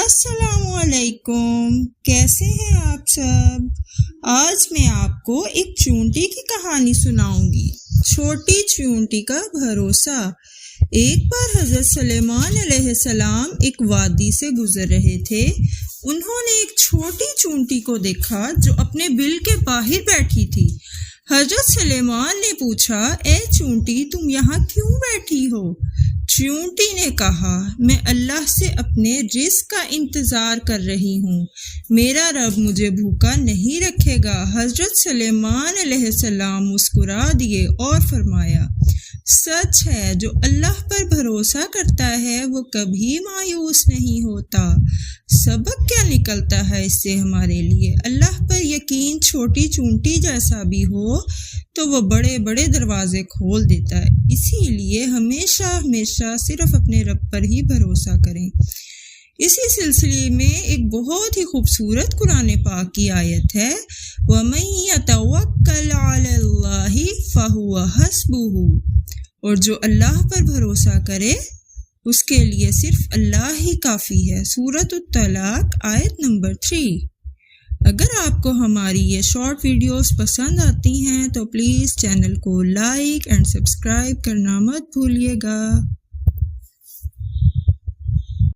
السلام علیکم، کیسے ہیں آپ سب؟ آج میں آپ کو ایک چونٹی کی کہانی سناؤں گی، چھوٹی چونٹی کا بھروسہ۔ ایک بار حضرت سلیمان علیہ السلام ایک وادی سے گزر رہے تھے۔ انہوں نے ایک چھوٹی چونٹی کو دیکھا جو اپنے بل کے باہر بیٹھی تھی۔ حضرت سلیمان نے پوچھا، اے چونٹی، تم یہاں کیوں بیٹھی ہو؟ چونٹی نے کہا، میں اللہ سے اپنے رزق کا انتظار کر رہی ہوں، میرا رب مجھے بھوکا نہیں رکھے گا۔ حضرت سلیمان علیہ السلام مسکرا دیے اور فرمایا، سچ ہے، جو اللہ پر بھروسہ کرتا ہے وہ کبھی مایوس نہیں ہوتا۔ سبق کیا نکلتا ہے اس سے ہمارے لیے؟ اللہ پر یقین چھوٹی چونٹی جیسا بھی ہو تو وہ بڑے بڑے دروازے کھول دیتا ہے، اسی لیے ہمیشہ صرف اپنے رب پر ہی بھروسہ کریں۔ اسی سلسلے میں ایک بہت ہی خوبصورت قرآن پاک کی آیت ہے، وَمَن يَتَوَكَّلْ عَلَى اللَّهِ فَهُوَ حَسْبُهُ، اور جو اللہ پر بھروسہ کرے اس کے لیے صرف اللہ ہی کافی ہے۔ سورۃ الطلاق آیت نمبر 3۔ اگر آپ کو ہماری یہ شارٹ ویڈیوز پسند آتی ہیں تو پلیز چینل کو لائک اینڈ سبسکرائب کرنا مت بھولیے گا۔